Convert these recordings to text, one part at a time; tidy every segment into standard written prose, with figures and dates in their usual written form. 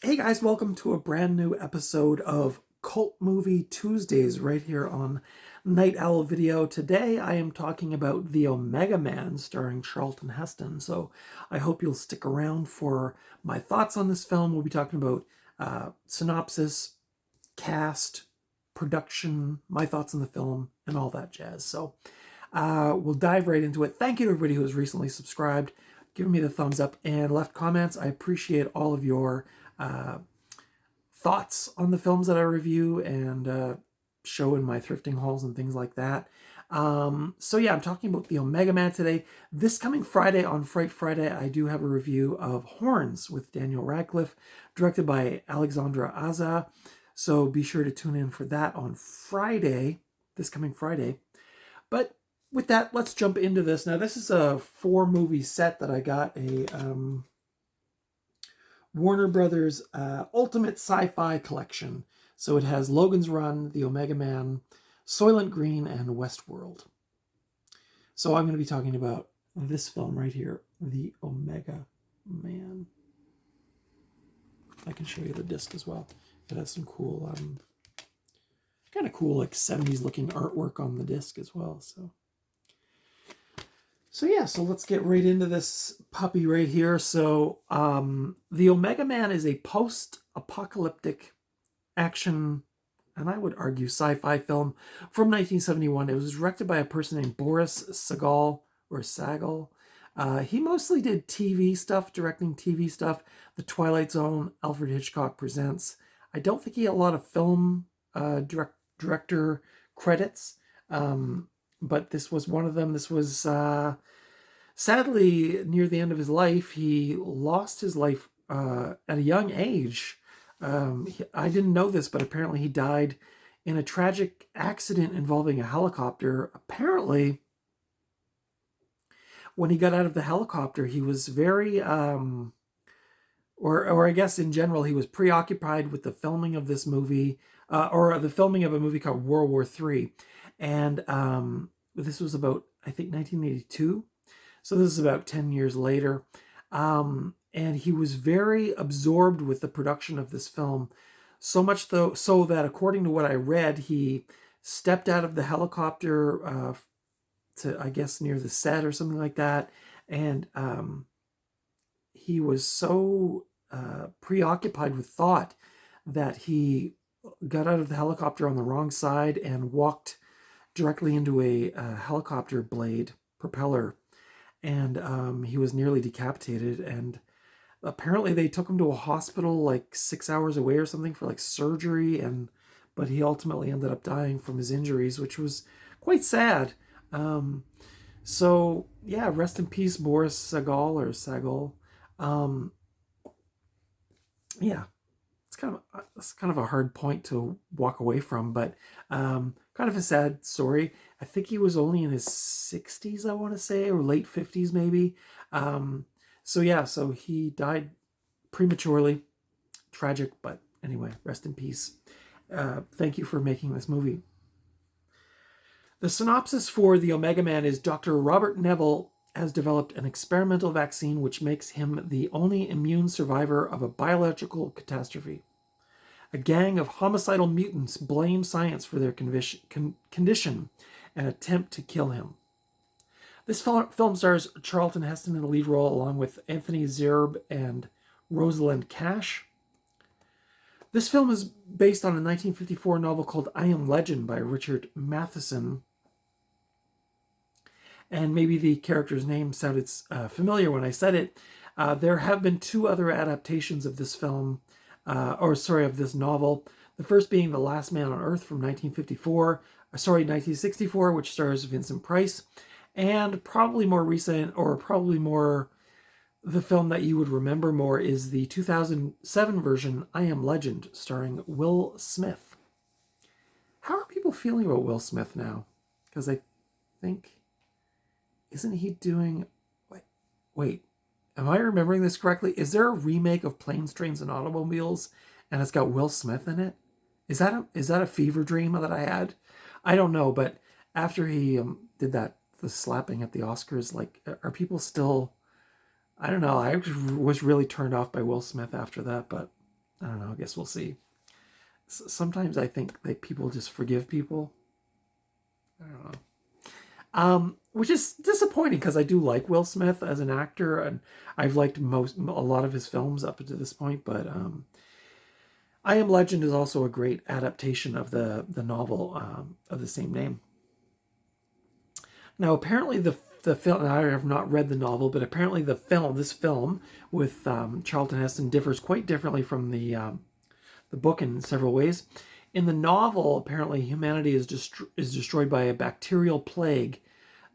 Hey guys, welcome to a brand new episode of Cult Movie Tuesdays right here on Night Owl Video. Today I am talking about The Omega Man starring Charlton Heston. So I hope you'll stick around for my thoughts on this film. We'll be talking about synopsis, cast, production, my thoughts on the film, and all that jazz. So we'll dive right into it. Thank you to everybody who has recently subscribed, given me the thumbs up, and left comments. I appreciate all of your thoughts on the films that I review and show in my thrifting hauls and things like that. So yeah, I'm talking about The Omega Man today. This coming Friday, on Fright Friday, I do have a review of Horns with Daniel Radcliffe, directed by Alexandra Aza. So be sure to tune in for that on Friday, this coming Friday. But with that, let's jump into this. Now, this is a 4-movie set that I got a Warner Brothers Ultimate Sci-Fi Collection. So it has Logan's Run, The Omega Man, Soylent Green, and Westworld. So I'm going to be talking about this film right here, The Omega Man. I can show you the disc as well. It has some cool, kind of cool, like 70s looking artwork on the disc as well. So yeah, so let's get right into this puppy right here. So The Omega Man is a post-apocalyptic action, and I would argue sci-fi film from 1971. It was directed by a person named Boris Sagal, or Sagal. He mostly did TV stuff, directing TV stuff. The Twilight Zone, Alfred Hitchcock Presents. I don't think he had a lot of film director credits. But this was one of them. This was, sadly, near the end of his life. He lost his life at a young age. I didn't know this, but apparently he died in a tragic accident involving a helicopter. Apparently, when he got out of the helicopter, he was very, or I guess in general, he was preoccupied with the filming of this movie, or the filming of a movie called World War III. And this was about, I think, 1982. So this is about 10 years later. And he was very absorbed with the production of this film. So much so that, according to what I read, he stepped out of the helicopter to, I guess, near the set or something like that. And he was so preoccupied with thought that he got out of the helicopter on the wrong side and walked directly into a helicopter blade propeller, and he was nearly decapitated. And apparently they took him to a hospital like 6 hours away or something for like surgery, but he ultimately ended up dying from his injuries, which was quite sad. So yeah, rest in peace, Boris Sagal, or Sagal. Yeah, it's kind of a hard point to walk away from, but kind of a sad story. I think he was only in his 60s, I want to say, or late 50s maybe. So yeah, so he died prematurely. Tragic, but anyway, rest in peace. Thank you for making this movie. The synopsis for The Omega Man is Dr. Robert Neville has developed an experimental vaccine which makes him the only immune survivor of a biological catastrophe. A gang of homicidal mutants blame science for their condition and attempt to kill him. This film stars Charlton Heston in the lead role, along with Anthony Zerbe and Rosalind Cash. This film is based on a 1954 novel called I Am Legend by Richard Matheson. And maybe the character's name sounded familiar when I said it. There have been 2 other adaptations of this film, of this novel. The first being The Last Man on Earth from 1964, which stars Vincent Price. And probably more recent, or probably more the film that you would remember more, is the 2007 version, I Am Legend, starring Will Smith. How are people feeling about Will Smith now? Because I think, isn't he doing, wait, am I remembering this correctly? Is there a remake of Planes, Trains, and Automobiles, and it's got Will Smith in it? Is that a fever dream that I had? I don't know, but after he did the slapping at the Oscars, like, are people still, I don't know. I was really turned off by Will Smith after that, but I don't know. I guess we'll see. Sometimes I think that people just forgive people. I don't know. Which is disappointing because I do like Will Smith as an actor, and I've liked a lot of his films up to this point. But I Am Legend is also a great adaptation of the novel of the same name. Now, apparently the film. I have not read the novel, but apparently this film with Charlton Heston differs quite differently from the book in several ways. In the novel, apparently humanity is destroyed by a bacterial plague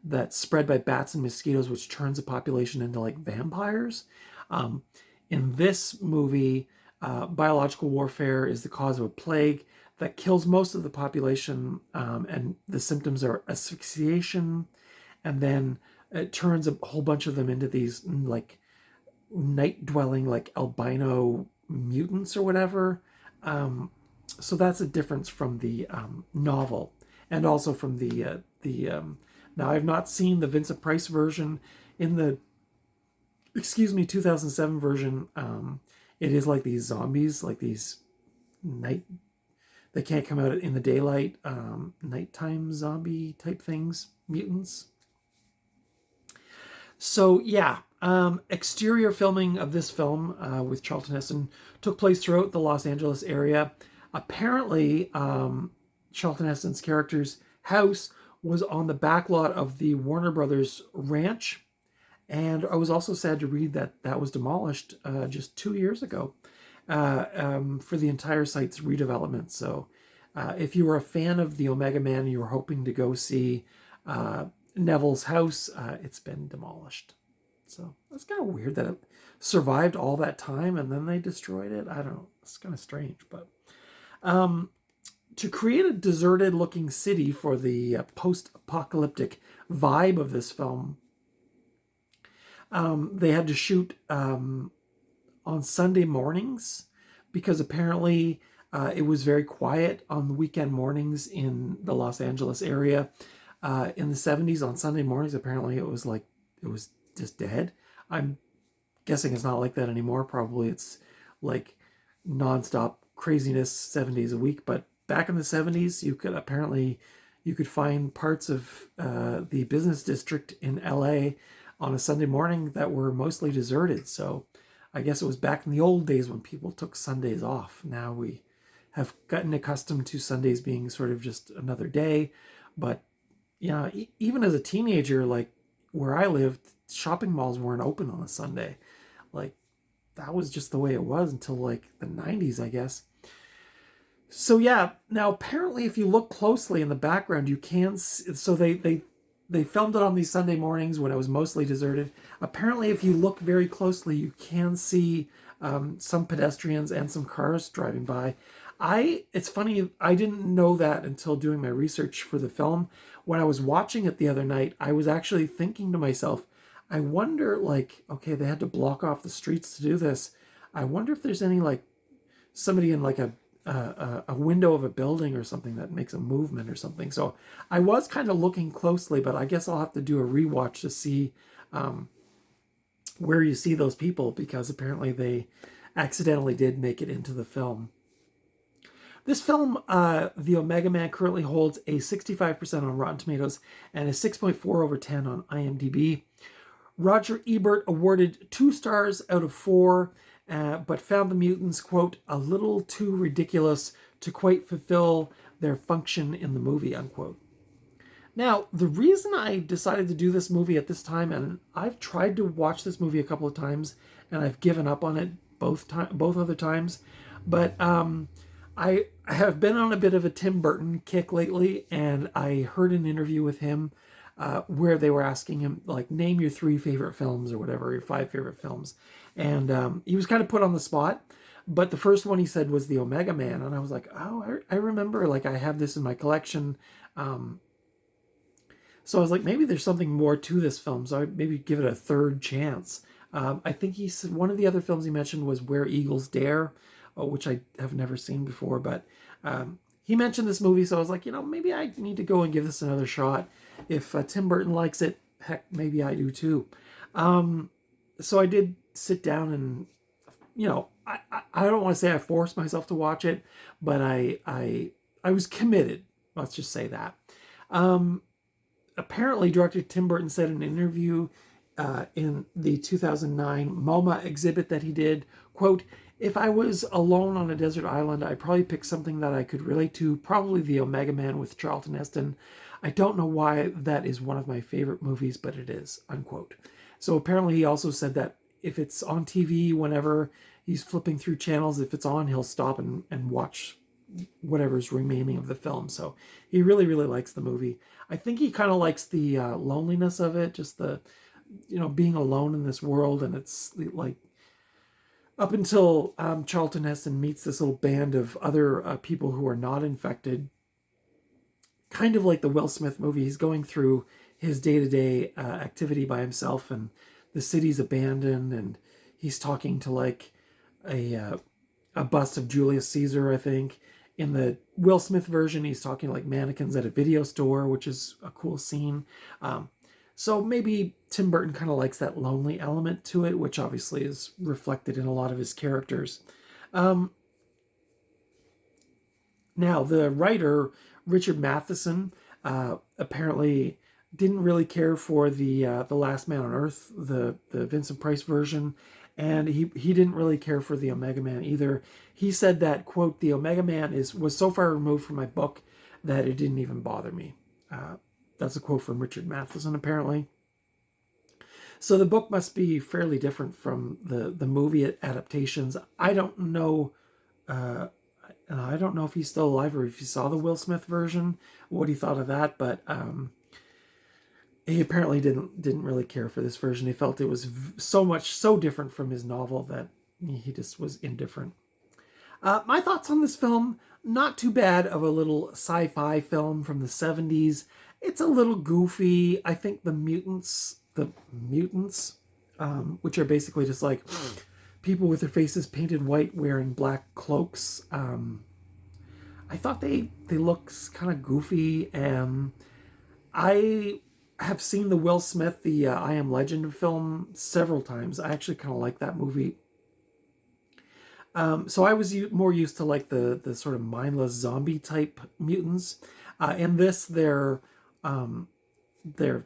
that's spread by bats and mosquitoes, which turns the population into like vampires. In this movie, biological warfare is the cause of a plague that kills most of the population, and the symptoms are asphyxiation, and then it turns a whole bunch of them into these like night-dwelling like albino mutants or whatever. So that's a difference from the novel, and also from the now I've not seen the Vincent Price version. In the 2007 version, it is like these zombies, like these they can't come out in the daylight, nighttime zombie type things, mutants. So yeah, exterior filming of this film with Charlton Heston took place throughout the Los Angeles area. Apparently, Charlton Heston's character's house was on the back lot of the Warner Brothers ranch. And I was also sad to read that was demolished just 2 years ago for the entire site's redevelopment. So if you were a fan of the Omega Man, you were hoping to go see Neville's house, it's been demolished. So that's kind of weird that it survived all that time and then they destroyed it. I don't know. It's kind of strange, but to create a deserted looking city for the post-apocalyptic vibe of this film, they had to shoot on Sunday mornings because apparently it was very quiet on the weekend mornings in the Los Angeles area. In the 70s on Sunday mornings, apparently it was just dead. I'm guessing it's not like that anymore. Probably it's like nonstop craziness 7 days a week. But back in the 70s, you could find parts of the business district in LA on a Sunday morning that were mostly deserted. So I guess it was back in the old days when people took Sundays off. Now we have gotten accustomed to Sundays being sort of just another day. But yeah, even as a teenager, like where I lived, shopping malls weren't open on a Sunday. Like that was just the way it was until like the 90s, I guess. So yeah, now apparently if you look closely in the background, you can see, so they filmed it on these Sunday mornings when it was mostly deserted. Apparently if you look very closely, you can see some pedestrians and some cars driving by. It's funny, I didn't know that until doing my research for the film. When I was watching it the other night, I was actually thinking to myself, I wonder, like, okay, they had to block off the streets to do this. I wonder if there's any, like, somebody in, like, a window of a building or something that makes a movement or something. So I was kind of looking closely, but I guess I'll have to do a rewatch to see where you see those people, because apparently they accidentally did make it into the film. This film, The Omega Man, currently holds a 65% on Rotten Tomatoes and a 6.4 over 10 on IMDb. Roger Ebert awarded 2 stars out of 4, but found the mutants, quote, a little too ridiculous to quite fulfill their function in the movie, unquote. Now, the reason I decided to do this movie at this time, and I've tried to watch this movie a couple of times, and I've given up on it both other times, but I have been on a bit of a Tim Burton kick lately, and I heard an interview with him where they were asking him, like, name your 3 favorite films or whatever, your 5 favorite films. And he was kind of put on the spot. But the first one he said was The Omega Man. And I was like, oh, I remember, like, I have this in my collection. So I was like, maybe there's something more to this film. So I maybe give it a third chance. I think he said one of the other films he mentioned was Where Eagles Dare, which I have never seen before. But he mentioned this movie, so I was like, maybe I need to go and give this another shot. If Tim Burton likes it, heck, maybe I do too. So I did sit down and, I don't want to say I forced myself to watch it, but I was committed. Let's just say that. Apparently, director Tim Burton said in an interview in the 2009 MoMA exhibit that he did, quote, "If I was alone on a desert island, I'd probably pick something that I could relate to, probably The Omega Man with Charlton Heston. I don't know why that is one of my favorite movies, but it is," unquote. So apparently he also said that if it's on TV, whenever he's flipping through channels, if it's on, he'll stop and watch whatever's remaining of the film. So he really, really likes the movie. I think he kind of likes the loneliness of it, just the, being alone in this world. And it's like, up until Charlton Heston meets this little band of other people who are not infected, kind of like the Will Smith movie, he's going through his day-to-day activity by himself, and the city's abandoned, and he's talking to like a bust of Julius Caesar, I think. In the Will Smith version, he's talking like mannequins at a video store, which is a cool scene. So maybe Tim Burton kind of likes that lonely element to it, which obviously is reflected in a lot of his characters. Now, the writer, Richard Matheson, apparently didn't really care for the Last Man on Earth, the Vincent Price version, and he didn't really care for the Omega Man either. He said that, quote, "The Omega Man was so far removed from my book that it didn't even bother me." That's a quote from Richard Matheson, apparently. So the book must be fairly different from the movie adaptations. I don't know. I don't know if he's still alive or if he saw the Will Smith version, what he thought of that, but he apparently didn't really care for this version. He felt it was so different from his novel that he just was indifferent. My thoughts on this film, not too bad of a little sci-fi film from the 70s. It's a little goofy. I think the mutants, which are basically just like people with their faces painted white wearing black cloaks, I thought they looked kind of goofy. And I have seen the Will Smith, the I Am Legend film several times. I actually kind of like that movie. So I was more used to like the sort of mindless zombie type mutants. In this, they're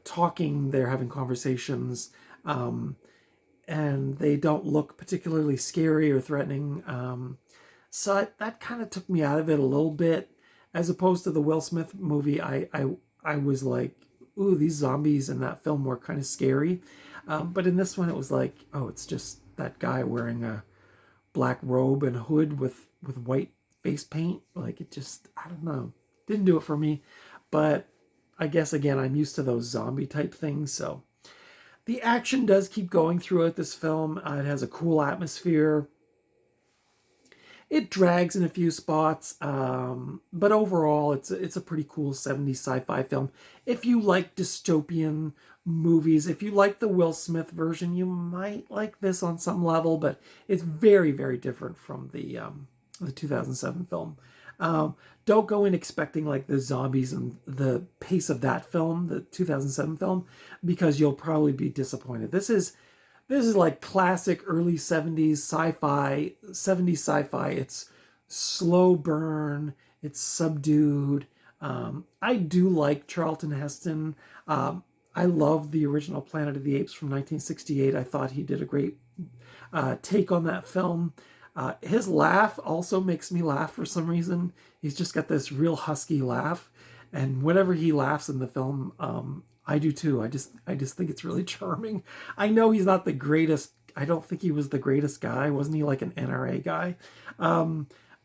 talking, they're having conversations, and they don't look particularly scary or threatening. So that kind of took me out of it a little bit, as opposed to the Will Smith movie. I was like, ooh, these zombies in that film were kind of scary. But in this one, it was like, oh, it's just that guy wearing a black robe and hood with white face paint. Like, it just, I don't know, didn't do it for me. But I guess, again, I'm used to those zombie type things. So the action does keep going throughout this film. It has a cool atmosphere. It drags in a few spots, but overall, it's a pretty cool 70s sci-fi film. If you like dystopian movies, if you like the Will Smith version, you might like this on some level, but it's very, very different from the 2007 film. Don't go in expecting like the zombies and the pace of that film, the 2007 film, because you'll probably be disappointed. This is like classic early 70s sci-fi, 70s sci-fi. It's slow burn. It's subdued. I do like Charlton Heston. I love the original Planet of the Apes from 1968. I thought he did a great take on that film. His laugh also makes me laugh for some reason. He's just got this real husky laugh. And whenever he laughs in the film, I do too. I just think it's really charming. I know he's not the greatest. I don't think he was the greatest guy. Wasn't he like an NRA guy?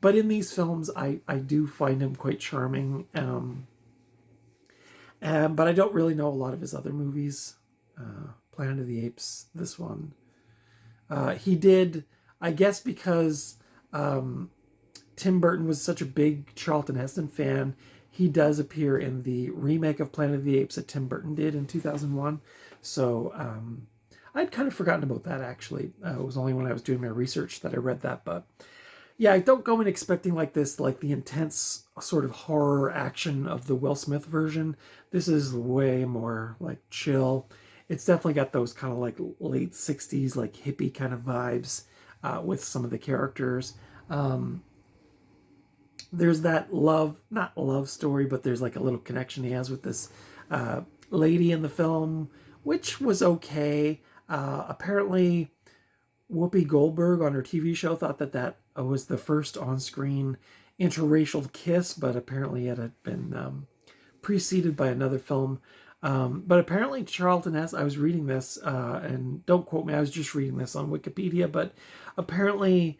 But in these films, I do find him quite charming. But I don't really know a lot of his other movies. Planet of the Apes, this one. He did, I guess because Tim Burton was such a big Charlton Heston fan, he does appear in the remake of Planet of the Apes that Tim Burton did in 2001. So I'd kind of forgotten about that, actually. It was only when I was doing my research that I read that. But yeah, I don't go in expecting like this, like the intense sort of horror action of the Will Smith version. This is way more like chill. It's definitely got those kind of like late 60s, like hippie kind of vibes. with some of the characters. There's that not love story, but there's like a little connection he has with this lady in the film, which was okay. Apparently, Whoopi Goldberg on her TV show thought that was the first on-screen interracial kiss, but apparently it had been preceded by another film. But apparently Charlton Heston, I was reading this, and don't quote me, I was just reading this on Wikipedia, but apparently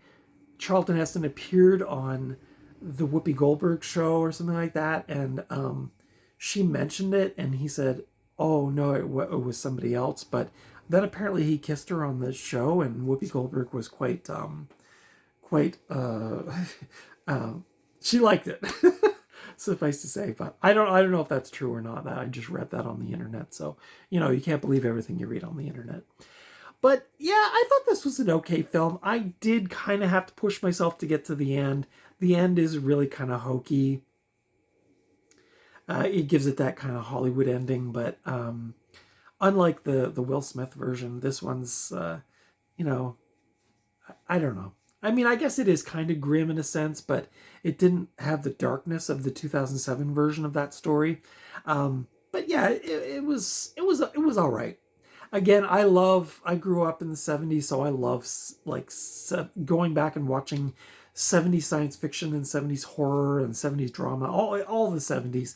Charlton Heston appeared on the Whoopi Goldberg show or something like that, and she mentioned it, and he said, oh no, it was somebody else. But then apparently he kissed her on the show, and Whoopi Goldberg was quite she liked it. Suffice to say, but I don't know if that's true or not. I just read that on the internet, so you can't believe everything you read on the internet. But yeah, I thought this was an okay film. I did kind of have to push myself to get to the end. The end is really kind of hokey. It gives it that kind of Hollywood ending, but unlike the Will Smith version, this one's I don't know. I mean, I guess it is kind of grim in a sense, but it didn't have the darkness of the 2007 version of that story. But yeah, it was all right. Again, I grew up in the 70s, so I love going back and watching 70s science fiction and 70s horror and 70s drama, all the 70s.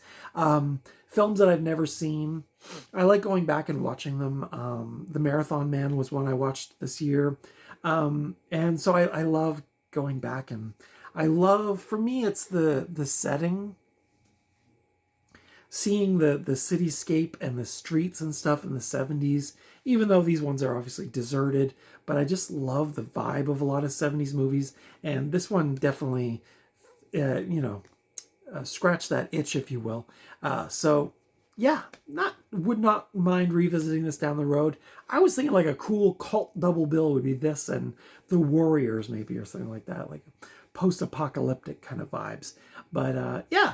Films that I've never seen. I like going back and watching them. The Marathon Man was one I watched this year. And so I love going back, and for me, it's the setting, seeing the cityscape and the streets and stuff in the 70s, even though these ones are obviously deserted, but I just love the vibe of a lot of 70s movies. And this one definitely, scratch that itch, if you will. So yeah, would not mind revisiting this down the road. I was thinking like a cool cult double bill would be this and The Warriors maybe, or something like that, like post-apocalyptic kind of vibes. But yeah,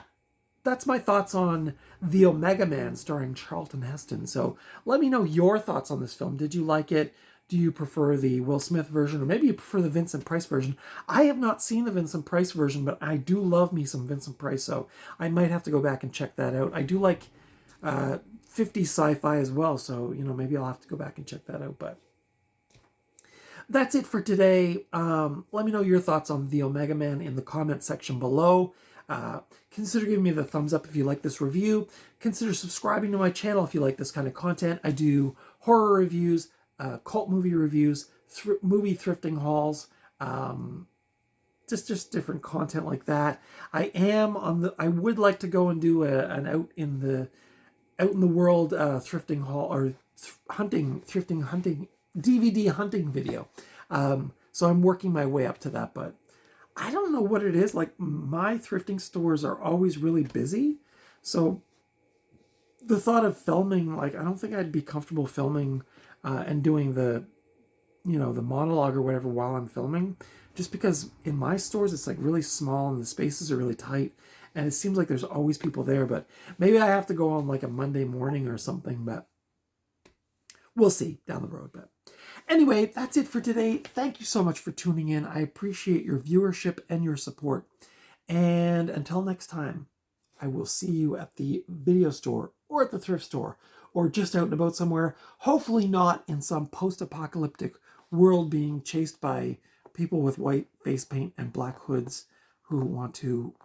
that's my thoughts on The Omega Man starring Charlton Heston. So let me know your thoughts on this film. Did you like it? Do you prefer the Will Smith version, or maybe you prefer the Vincent Price version? I have not seen the Vincent Price version, but I do love me some Vincent Price, so I might have to go back and check that out. I do like 50s sci-fi as well, so maybe I'll have to go back and check that out. But that's it for today. Let me know your thoughts on The Omega Man in the comment section below. Consider giving me the thumbs up if you like this review. Consider subscribing to my channel if you like this kind of content. I do horror reviews, cult movie reviews, movie thrifting hauls, just different content like that. I would like to go and do an out in the world thrifting haul, or thrifting hunting DVD hunting video. So I'm working my way up to that, but I don't know what it is. Like, my thrifting stores are always really busy, so the thought of filming, like, I don't think I'd be comfortable filming and doing the monologue or whatever while I'm filming, just because in my stores it's like really small and the spaces are really tight, and it seems like there's always people there. But maybe I have to go on like a Monday morning or something, but we'll see down the road. But anyway, that's it for today. Thank you so much for tuning in. I appreciate your viewership and your support. And until next time, I will see you at the video store or at the thrift store or just out and about somewhere. Hopefully not in some post-apocalyptic world being chased by people with white face paint and black hoods who want to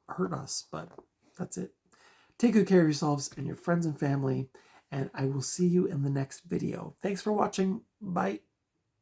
hurt us. But that's it. Take good care of yourselves and your friends and family, and I will see you in the next video. Thanks for watching. Bye.